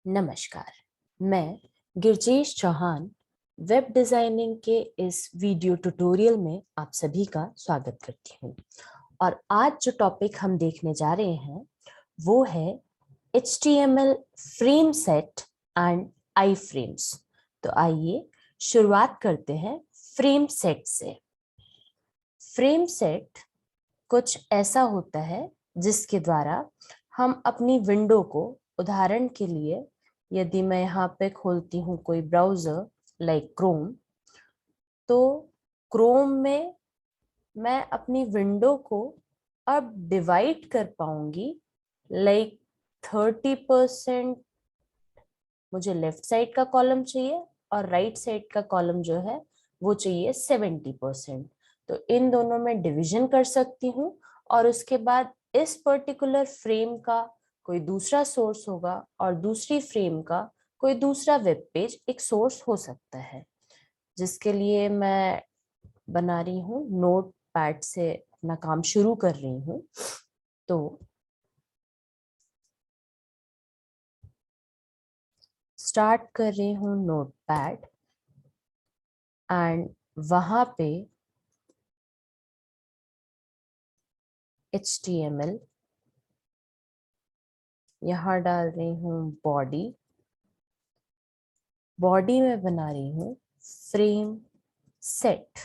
नमस्कार, मैं Girjesh Chauhan web designing के इस वीडियो ट्यूटोरियल में आप सभी का स्वागत करती हूँ। और आज जो टॉपिक हम देखने जा रहे हैं वो है HTML frame set and I frames. तो आइए शुरुआत करते हैं फ्रेम सेट से। फ्रेम सेट कुछ ऐसा होता है जिसके द्वारा हम अपनी विंडो को, उदाहरण के लिए यदि मैं यहाँ पे खोलती हूँ कोई ब्राउजर लाइक क्रोम, तो क्रोम में मैं अपनी विंडो को अब डिवाइड कर पाऊंगी। लाइक 30% मुझे लेफ्ट साइड का कॉलम चाहिए और राइट साइड का कॉलम जो है वो चाहिए 70%। तो इन दोनों में डिवीजन कर सकती हूँ और उसके बाद इस पर्टिकुलर फ्रेम का कोई दूसरा सोर्स होगा और दूसरी फ्रेम का कोई दूसरा वेब पेज एक सोर्स हो सकता है, जिसके लिए मैं बना रही हूँ नोट पैड से अपना काम शुरू कर रही हूँ। तो स्टार्ट कर रही हूँ नोट पैड एंड वहां पे HTML यहाँ डाल रही हूँ बॉडी में बना रही हूँ फ्रेम सेट।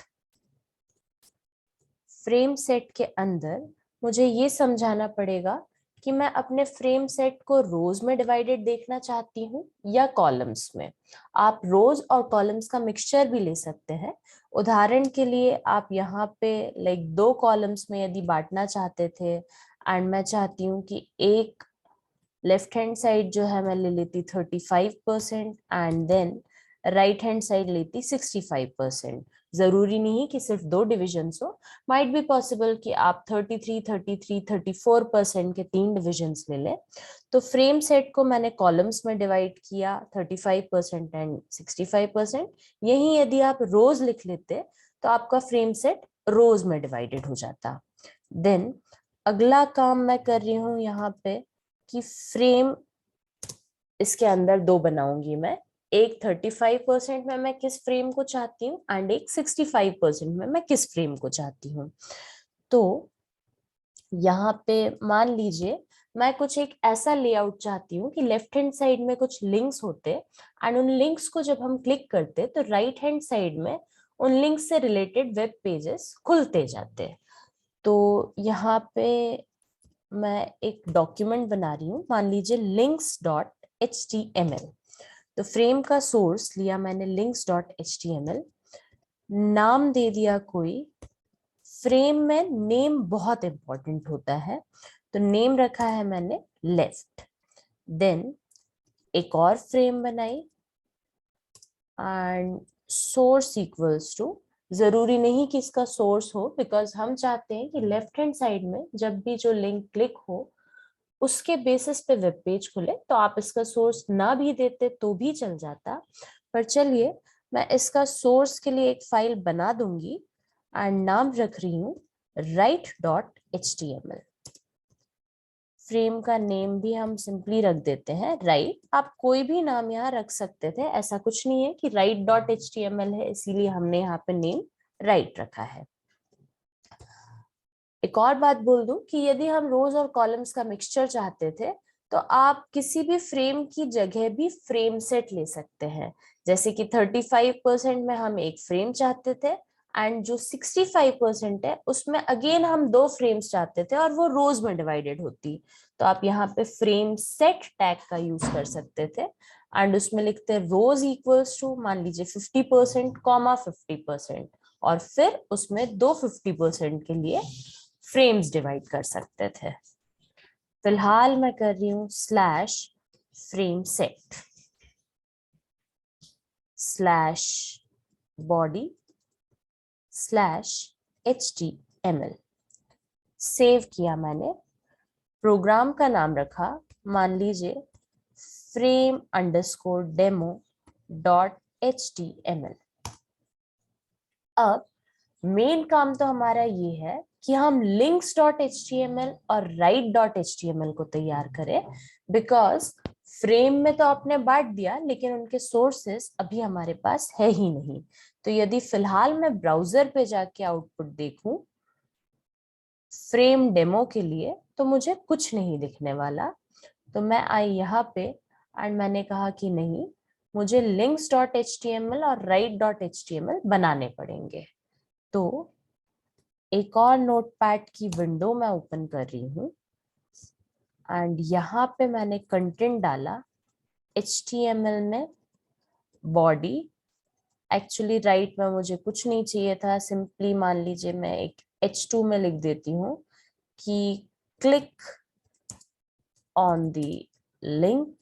फ्रेम सेट के अंदर मुझे ये समझाना पड़ेगा कि मैं अपने फ्रेम सेट को रोज में डिवाइडेड देखना चाहती हूँ या कॉलम्स में। आप रोज और कॉलम्स का मिक्सचर भी ले सकते हैं। उदाहरण के लिए आप यहाँ पे लाइक 2 कॉलम्स में यदि बांटना चाहते थे एंड मैं चाहती हूँ कि एक लेफ्ट हैंड साइड जो है मैं ले लेती 35% and then right hand side लेती 65%। जरूरी नहीं कि सिर्फ 2 डिविजन्स हो, माइट बी पॉसिबल कि आप 33, 33, 34% के 3 डिविजन्स ले लें। तो फ्रेम सेट को मैंने कॉलम्स में डिवाइड किया 35% एंड 65%। यही यदि आप रोज लिख लेते तो आपका फ्रेम सेट रोज में डिवाइडेड हो जाता। देन अगला काम मैं कर रही हूँ यहाँ पे कि फ्रेम इसके अंदर 2 बनाऊंगी मैं। एक 35% में मैं किस फ्रेम को चाहती हूँ एंड एक 65% में मैं किस फ्रेम को चाहती हूँ। तो यहाँ पे मान लीजिए मैं कुछ एक ऐसा लेआउट चाहती हूँ कि लेफ्ट हैंड साइड में कुछ लिंक्स होते एंड उन लिंक्स को जब हम क्लिक करते तो राइट हैंड साइड में उन लिंक्स से रिलेटेड वेब पेजेस खुलते जाते। तो यहाँ पे मैं एक डॉक्यूमेंट बना रही हूँ, मान लीजिए links.html। तो फ्रेम का सोर्स लिया मैंने links.html, नाम दे दिया कोई। फ्रेम में नेम बहुत इंपॉर्टेंट होता है, तो नेम रखा है मैंने लेफ्ट। देन एक और फ्रेम बनाई एंड सोर्स इक्वल्स टू, जरूरी नहीं कि इसका सोर्स हो, बिकॉज हम चाहते हैं कि लेफ्ट हैंड साइड में जब भी जो लिंक क्लिक हो उसके बेसिस पे वेब पेज खुले। तो आप इसका सोर्स ना भी देते तो भी चल जाता, पर चलिए मैं इसका सोर्स के लिए एक फाइल बना दूंगी एंड नाम रख रही हूँ write.html। फ्रेम का नेम भी हम सिंपली रख देते हैं राइट। आप कोई भी नाम यहाँ रख सकते थे, ऐसा कुछ नहीं है कि write.html है इसीलिए हमने यहाँ पे नेम राइट रखा है। एक और बात बोल दूं कि यदि हम रोज और कॉलम्स का मिक्सचर चाहते थे तो आप किसी भी फ्रेम की जगह भी फ्रेम सेट ले सकते हैं। जैसे कि 35% में हम एक फ्रेम चाहते थे एंड जो 65% है उसमें अगेन हम 2 फ्रेम्स चाहते थे और वो रोज में डिवाइडेड होती। तो आप यहाँ पे फ्रेम सेट टैग का यूज कर सकते थे एंड उसमें लिखते रोज इक्वल्स टू मान लीजिए 50% कॉमा 50%, और फिर उसमें 2 50% के लिए फ्रेम्स डिवाइड कर सकते थे। फिलहाल मैं कर रही हूँ slash frame set slash body slash HTML। Save किया मैंने, प्रोग्राम का नाम रखा मान लीजिए frame_demo.html। अब मेन काम तो हमारा ये है कि हम links.html और write.html को तैयार करें, बिकॉज फ्रेम में तो आपने बांट दिया, लेकिन उनके सोर्सेस अभी हमारे पास है ही नहीं। तो यदि फिलहाल मैं ब्राउजर पे जाके आउटपुट देखूं फ्रेम डेमो के लिए, तो मुझे कुछ नहीं दिखने वाला। तो मैं आई यहाँ पे एंड मैंने कहा कि नहीं, मुझे links.html और write.html बनाने पड़ेंगे। तो एक और नोटपैड की विंडो मैं ओपन कर रही हूँ एंड यहाँ पे मैंने कंटेंट डाला HTML में बॉडी। एक्चुअली राइट में मुझे कुछ नहीं चाहिए था, सिंपली मान लीजिए मैं एक H2 में लिख देती हूँ कि click on the link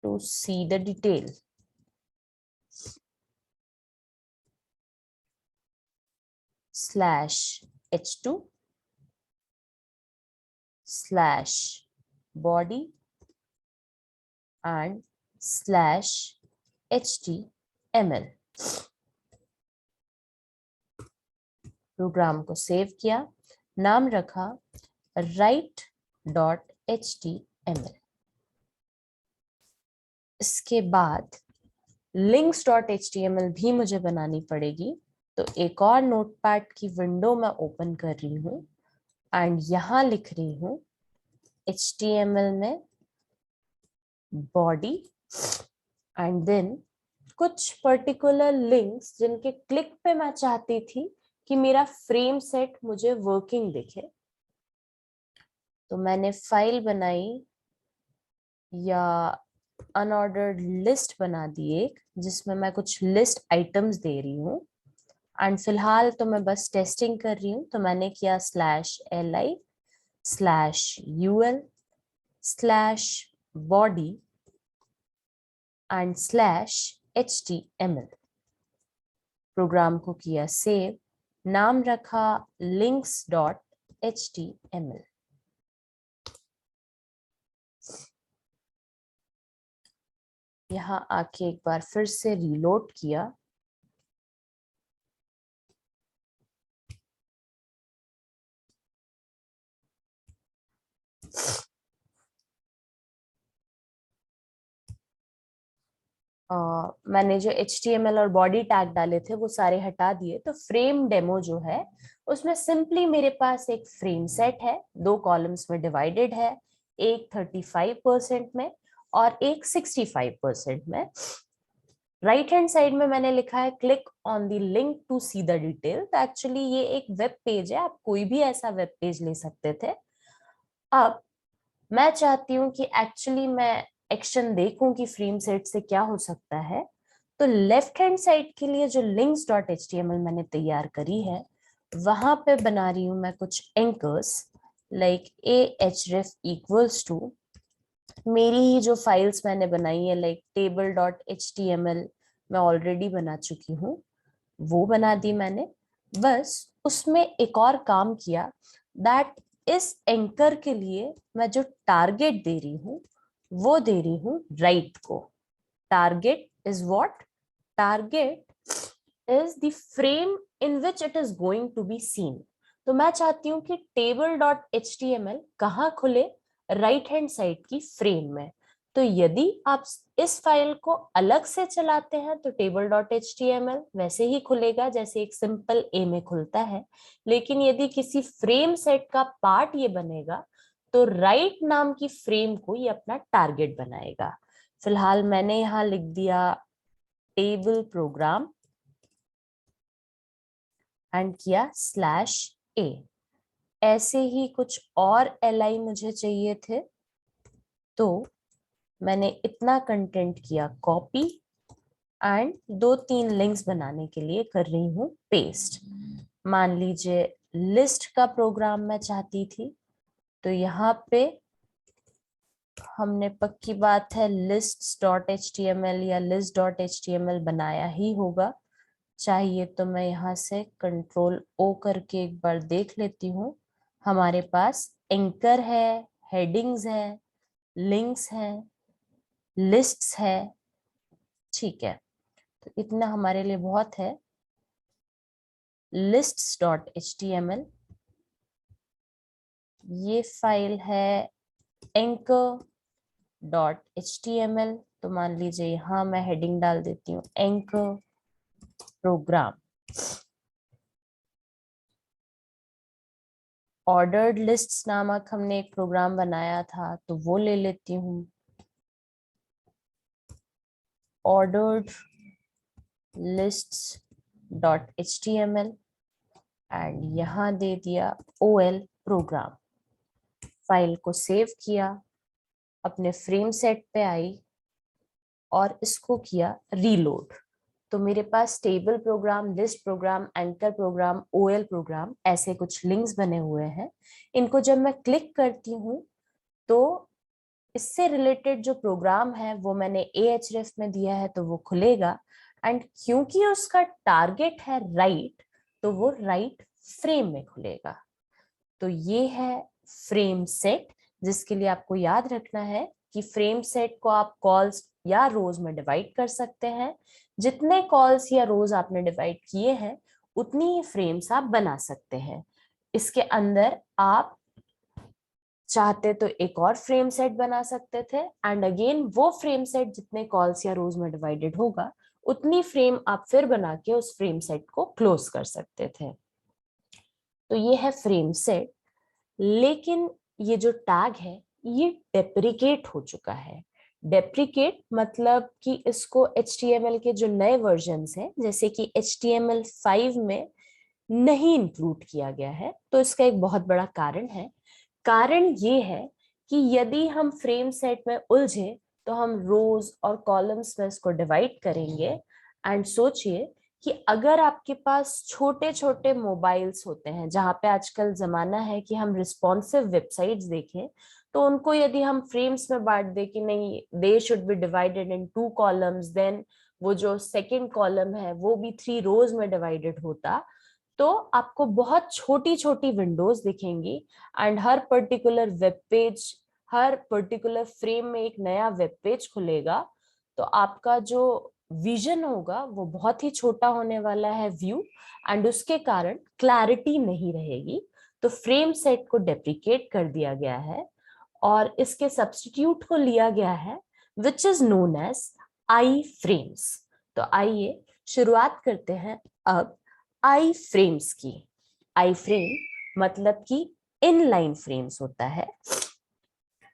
to see the detail. /H2 /body and /HTML। Program को सेव किया, नाम रखा write.html। इसके बाद links.html भी मुझे बनानी पड़ेगी। तो एक और नोटपैड की विंडो मैं ओपन कर रही हूँ एंड यहाँ लिख रही हूँ HTML में बॉडी एंड देन कुछ पर्टिकुलर लिंक्स जिनके क्लिक पे मैं चाहती थी कि मेरा फ्रेम सेट मुझे वर्किंग दिखे। तो मैंने फाइल बनाई या अनऑर्डर्ड लिस्ट बना दी एक, जिसमें मैं कुछ लिस्ट आइटम्स दे रही हूँ एंड फिलहाल तो मैं बस टेस्टिंग कर रही हूँ। तो मैंने किया /li/ul/body एंड /html। प्रोग्राम को किया सेव, नाम रखा links.html। यहाँ आके एक बार फिर से रीलोड किया। मैंने जो HTML और बॉडी टैग डाले थे वो सारे हटा दिए। तो फ्रेम डेमो जो है उसमें सिंपली मेरे पास एक फ्रेम सेट है, 2 कॉलम्स में डिवाइडेड है, एक 35% में और एक 65% में। राइट हैंड साइड में मैंने लिखा है click on the link to see the detail. तो एक्चुअली ये एक वेब पेज है, आप कोई भी ऐसा वेब पेज ले सकते थे। अब मैं चाहती हूँ कि एक्चुअली मैं एक्शन देखूं कि फ्रेम सेट से क्या हो सकता है। तो लेफ्ट हैंड साइड के लिए जो links.html मैंने तैयार करी है, वहां पे बना रही हूं मैं कुछ anchors like ahref equals to मेरी ही जो फाइल्स मैंने बनाई है, लाइक table.html मैं ऑलरेडी बना चुकी हूँ, वो बना दी मैंने। बस उसमें एक और काम किया, दैट इस एंकर के लिए मैं जो टारगेट दे रही हूँ वो दे रही हूँ राइट को। Target is what? Target is the frame in which it is going to be seen. तो मैं चाहती हूँ कि table.html कहाँ खुले? राइट हैंड साइड की फ्रेम में। तो यदि आप इस फाइल को अलग से चलाते हैं तो table.html वैसे ही खुलेगा जैसे एक सिंपल ए में खुलता है। लेकिन यदि किसी फ्रेम सेट का पार्ट ये बनेगा तो राइट नाम की फ्रेम को ये अपना टारगेट बनाएगा। फिलहाल मैंने यहाँ लिख दिया टेबल प्रोग्राम एंड किया /a। ऐसे ही कुछ और li मुझे चाहिए थे, तो मैंने इतना कंटेंट किया कॉपी एंड 2-3 लिंक्स बनाने के लिए कर रही हूँ पेस्ट। मान लीजिए लिस्ट का प्रोग्राम मैं चाहती थी, तो यहाँ पे हमने पक्की बात है lists.html या list.html बनाया ही होगा। चाहिए तो मैं यहाँ से Ctrl+O करके एक बार देख लेती हूँ। हमारे पास एंकर है, हेडिंग्स है, लिंक्स है, लिस्ट्स है। ठीक है, तो इतना हमारे लिए बहुत है। lists.html ये फाइल है एंकर डॉट HTML। तो मान लीजिए यहाँ मैं हेडिंग डाल देती हूँ एंकर प्रोग्राम। ऑर्डर्ड लिस्ट्स नामक हमने एक प्रोग्राम बनाया था, तो वो ले लेती हूँ, ordered lists dot HTML and यहाँ दे दिया OL प्रोग्राम। फाइल को सेव किया, अपने फ्रेम सेट पे आई और इसको किया रीलोड। तो मेरे पास table program, list program, anchor program, OL program ऐसे कुछ लिंक्स बने हुए हैं। इनको जब मैं क्लिक करती हूँ तो इससे रिलेटेड जो प्रोग्राम है वो मैंने Ahref में दिया है, तो वो खुलेगा। एंड क्योंकि उसका टारगेट है राइट, तो वो राइट फ्रेम में खुलेगा। तो ये है फ्रेम सेट, जिसके लिए आपको याद रखना है कि फ्रेम सेट को आप कॉल्स या रोज में डिवाइड कर सकते हैं। जितने कॉल्स या रोज आपने डिवाइड किए हैं उतनी ही फ्रेम्स आप बना सकते हैं। इसके अंदर आप चाहते तो एक और फ्रेम सेट बना सकते थे, एंड अगेन वो फ्रेम सेट जितने कॉल्स या रोज में डिवाइडेड होगा उतनी फ्रेम आप फिर बना के उस फ्रेम सेट को क्लोज कर सकते थे। तो ये है फ्रेम सेट। लेकिन ये जो टैग है ये डेप्रिकेट हो चुका है। डेप्रिकेट मतलब कि इसको HTML के जो नए वर्जन्स हैं, जैसे कि HTML5 में नहीं इंक्लूड किया गया है। तो इसका एक बहुत बड़ा कारण है। कारण ये है कि यदि हम फ्रेम सेट में उलझे तो हम रोज और कॉलम्स में इसको डिवाइड करेंगे। एंड सोचिए कि अगर आपके पास छोटे छोटे मोबाइल्स होते हैं, जहां पे आजकल जमाना है कि हम रिस्पॉन्सिव वेबसाइट्स देखें, तो उनको यदि हम फ्रेम्स में बांट दे कि नहीं they should be divided in 2 columns, then वो जो सेकेंड कॉलम है वो भी 3 रोज में डिवाइडेड होता, तो आपको बहुत छोटी छोटी विंडोज दिखेंगी। And her particular web page, her particular frame में एक नया वेब पेज खुलेगा। तो आपका जो विजन होगा वो बहुत ही छोटा होने वाला है, व्यू, एंड उसके कारण क्लैरिटी नहीं रहेगी। तो फ्रेम सेट को डेप्रिकेट कर दिया गया है और इसके सब्स्टिट्यूट को लिया गया है which is known as iframes. तो आइए शुरुआत करते हैं अब आई फ्रेम्स की। आई फ्रेम मतलब कि इनलाइन फ्रेम्स होता है,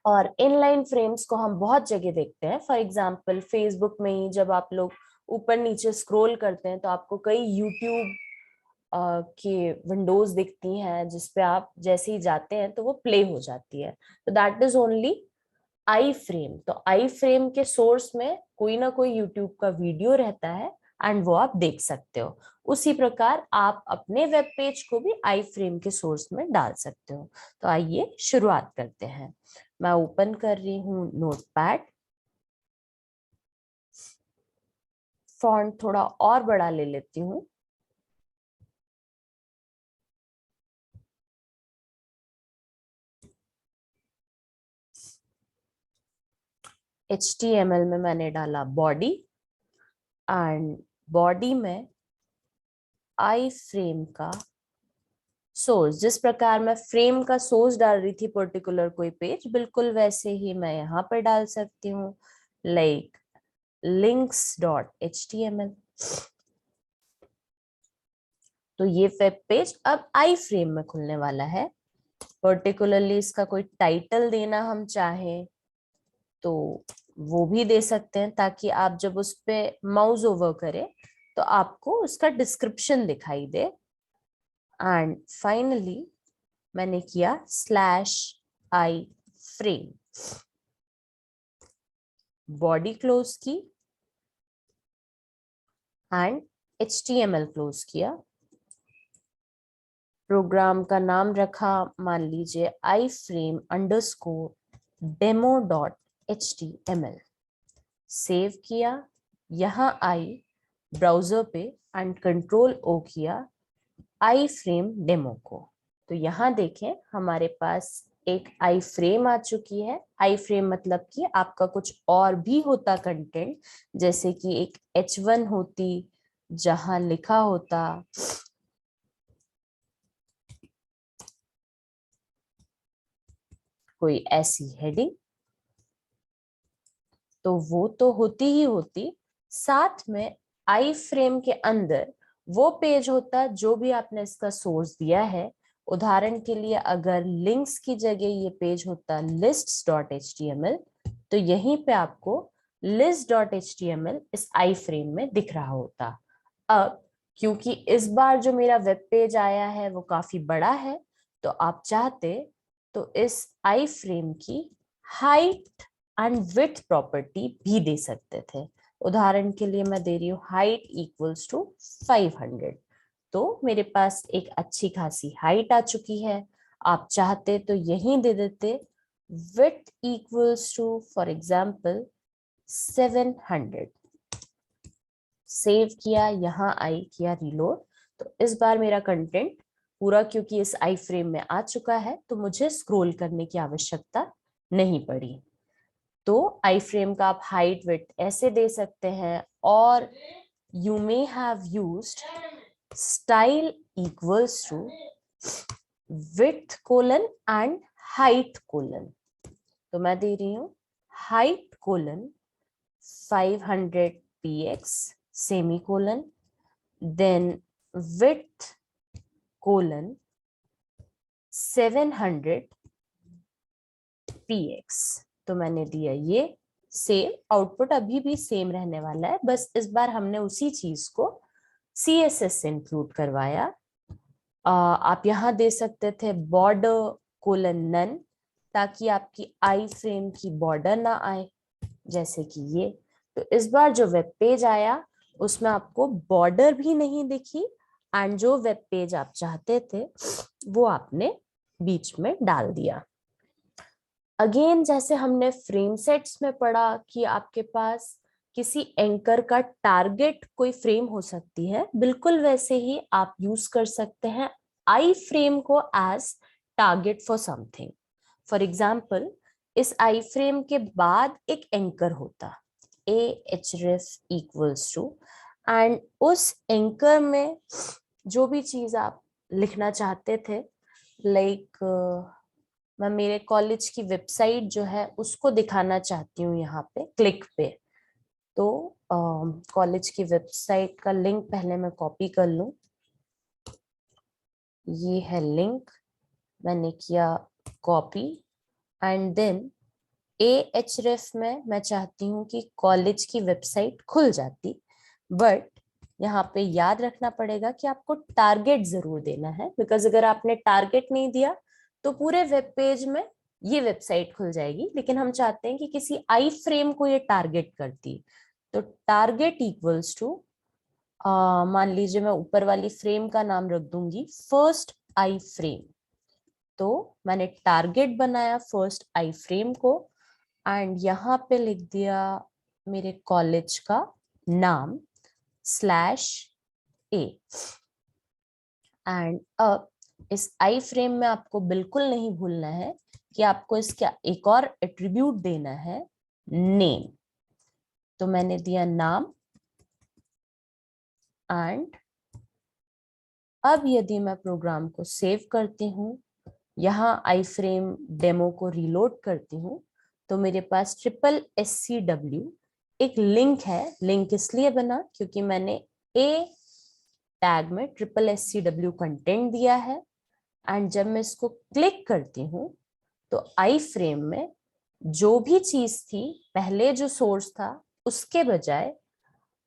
और इनलाइन फ्रेम्स को हम बहुत जगह देखते हैं। फॉर एग्जांपल फेसबुक में ही जब आप लोग ऊपर नीचे स्क्रॉल करते हैं तो आपको कई यूट्यूब की विंडोज दिखती हैं, जिसपे आप जैसे ही जाते हैं तो वो प्ले हो जाती है। तो that is only I frame. तो आई फ्रेम के सोर्स में कोई ना कोई यूट्यूब का वीडियो रहता है एंड वो आप देख सकते हो। उसी प्रकार आप अपने वेब पेज को भी आई फ्रेम के सोर्स में डाल सकते हो। तो आइए शुरुआत करते हैं। मैं ओपन कर रही हूँ नोटपैड। फॉन्ट थोड़ा और बड़ा ले लेती हूँ। HTML में मैंने डाला बॉडी, एंड बॉडी में आई फ्रेम का सोर्स, जिस प्रकार मैं फ्रेम का सोर्स डाल रही थी पर्टिकुलर कोई पेज, बिल्कुल वैसे ही मैं यहाँ पर डाल सकती हूँ, लाइक links.html। तो ये वेब पेज अब आई फ्रेम में खुलने वाला है। पर्टिकुलरली इसका कोई टाइटल देना हम चाहें तो वो भी दे सकते हैं, ताकि आप जब उस पे माउस ओवर करें तो आपको उसका डिस्क्रिप्शन दिखाई दे। एंड फाइनली मैंने किया /आई फ्रेम, बॉडी क्लोज की एंड HTML क्लोज किया। प्रोग्राम का नाम रखा मान लीजिए iframe_demo.html। सेव किया, यहाँ आई ब्राउजर पे एंड कंट्रोल O किया आई फ्रेम डेमो को। तो यहाँ देखें हमारे पास एक आई फ्रेम आ चुकी है। आई फ्रेम मतलब कि आपका कुछ और भी होता कंटेंट, जैसे कि एक H1 होती जहां लिखा होता कोई ऐसी हेडिंग, तो वो तो होती ही होती, साथ में आई फ्रेम के अंदर वो पेज होता जो भी आपने इसका सोर्स दिया है। उदाहरण के लिए अगर लिंक्स की जगह ये पेज होता lists.html, तो यहीं पे आपको list.html इस आई फ्रेम में दिख रहा होता। अब क्योंकि इस बार जो मेरा वेब पेज आया है वो काफी बड़ा है, तो आप चाहते तो इस आई फ्रेम की हाइट एंड विड्थ प्रॉपर्टी भी दे सकते थे। उदाहरण के लिए मैं दे रही हूँ हाइट इक्वल्स टू 500, तो मेरे पास एक अच्छी खासी हाइट आ चुकी है। आप चाहते तो यहीं दे देते width equals to for example 700। Save किया, यहाँ आई किया रीलोड, तो इस बार मेरा कंटेंट पूरा क्योंकि इस आई फ्रेम में आ चुका है तो मुझे स्क्रॉल करने की आवश्यकता नहीं पड़ी। तो आई फ्रेम का आप हाइट विड्थ ऐसे दे सकते हैं, और you may have used style equals to width colon and height colon. तो मैं दे रही हूं height colon 500 px semicolon, then width colon 700 px। तो मैंने दिया ये, सेम आउटपुट अभी भी सेम रहने वाला है, बस इस बार हमने उसी चीज को CSS से इंक्लूड करवाया। आप यहाँ दे सकते थे बॉर्डर कोलन नन, ताकि आपकी आई फ्रेम की बॉर्डर ना आए, जैसे कि ये। तो इस बार जो वेब पेज आया उसमें आपको बॉर्डर भी नहीं दिखी, एंड जो वेब पेज आप चाहते थे वो आपने बीच में डाल दिया। अगेन जैसे हमने फ्रेम सेट्स में पढ़ा कि आपके पास किसी एंकर का टारगेट कोई फ्रेम हो सकती है, बिल्कुल वैसे ही आप यूज कर सकते हैं आई फ्रेम को as target for something. For example, इस आई फ्रेम के बाद एक एंकर होता ahref इक्वल्स टू, एंड उस एंकर में जो भी चीज आप लिखना चाहते थे, लाइक मैं मेरे कॉलेज की वेबसाइट जो है उसको दिखाना चाहती हूँ यहाँ पे क्लिक पे। तो कॉलेज की वेबसाइट का लिंक पहले मैं कॉपी कर लूँ। ये है लिंक, मैंने किया कॉपी, एंड देन ahref में मैं चाहती हूँ कि कॉलेज की वेबसाइट खुल जाती, बट यहाँ पे याद रखना पड़ेगा कि आपको टारगेट जरूर देना है, बिकॉज अगर आपने टारगेट नहीं दिया तो पूरे वेब पेज में ये वेबसाइट खुल जाएगी, लेकिन हम चाहते हैं कि किसी आई फ्रेम को ये टारगेट करती। तो टारगेट इक्वल्स टू, मान लीजिए मैं ऊपर वाली फ्रेम का नाम रख दूंगी फर्स्ट आई फ्रेम। तो मैंने टारगेट बनाया फर्स्ट आई फ्रेम को, एंड यहाँ पे लिख दिया मेरे कॉलेज का नाम /a। एंड अब इस आई फ्रेम में आपको बिल्कुल नहीं भूलना है कि आपको इसका एक और एट्रीब्यूट देना है, नेम। तो मैंने दिया नाम, एंड अब यदि मैं प्रोग्राम को सेव करती हूँ, यहाँ आई फ्रेम डेमो को रीलोड करती हूँ, तो मेरे पास SSCW एक लिंक है। लिंक इसलिए बना क्योंकि मैंने ए टैग में SSCW कंटेंट दिया है, एंड जब मैं इसको क्लिक करती हूँ तो आई फ्रेम में जो भी चीज थी पहले जो सोर्स था उसके बजाय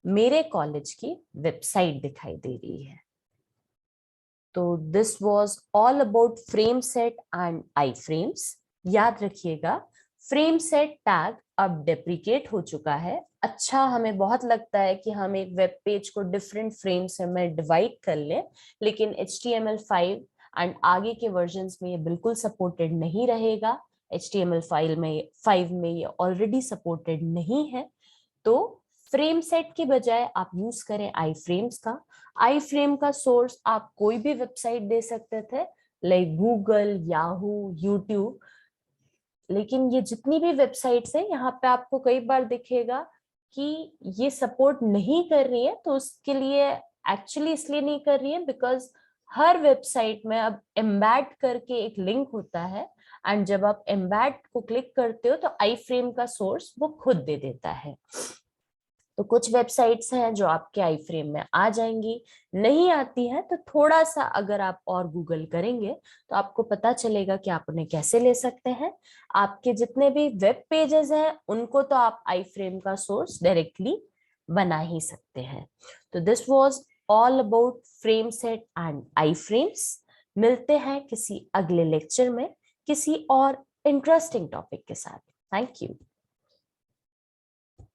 मेरे कॉलेज की वेबसाइट दिखाई दे रही है। तो this was all about frame set and I frames. याद रखिएगा फ्रेम सेट टैग अब डेप्रिकेट हो चुका है। अच्छा, हमें बहुत लगता है कि हम एक वेब पेज को डिफरेंट फ्रेम्स में डिवाइड कर लें, लेकिन HTML5 एंड आगे के वर्जन्स में ये बिल्कुल सपोर्टेड नहीं रहेगा। HTML5 में ये ऑलरेडी सपोर्टेड नहीं है। तो फ्रेम सेट के बजाय आप यूज करें आई फ्रेम्स का। आई फ्रेम का सोर्स आप कोई भी वेबसाइट दे सकते थे, लाइक गूगल, याहू, यूट्यूब, लेकिन ये जितनी भी वेबसाइट्स है यहाँ पे आपको कई बार दिखेगा कि ये सपोर्ट नहीं कर रही है। तो उसके लिए एक्चुअली इसलिए नहीं कर रही है बिकॉज हर वेबसाइट में अब एम्बेड करके एक लिंक होता है, एंड जब आप एम्बेड को क्लिक करते हो तो आई फ्रेम का सोर्स वो खुद दे देता है। तो कुछ वेबसाइट्स हैं जो आपके आई फ्रेम में आ जाएंगी, नहीं आती है तो थोड़ा सा अगर आप और गूगल करेंगे तो आपको पता चलेगा कि आप उन्हें कैसे ले सकते हैं। आपके जितने भी वेब पेजेस हैं उनको तो आप आई फ्रेम का सोर्स डायरेक्टली बना ही सकते हैं। तो this was all about frame set and I frames. मिलते हैं किसी अगले लेक्चर में किसी और इंटरेस्टिंग टॉपिक के साथ। Thank you.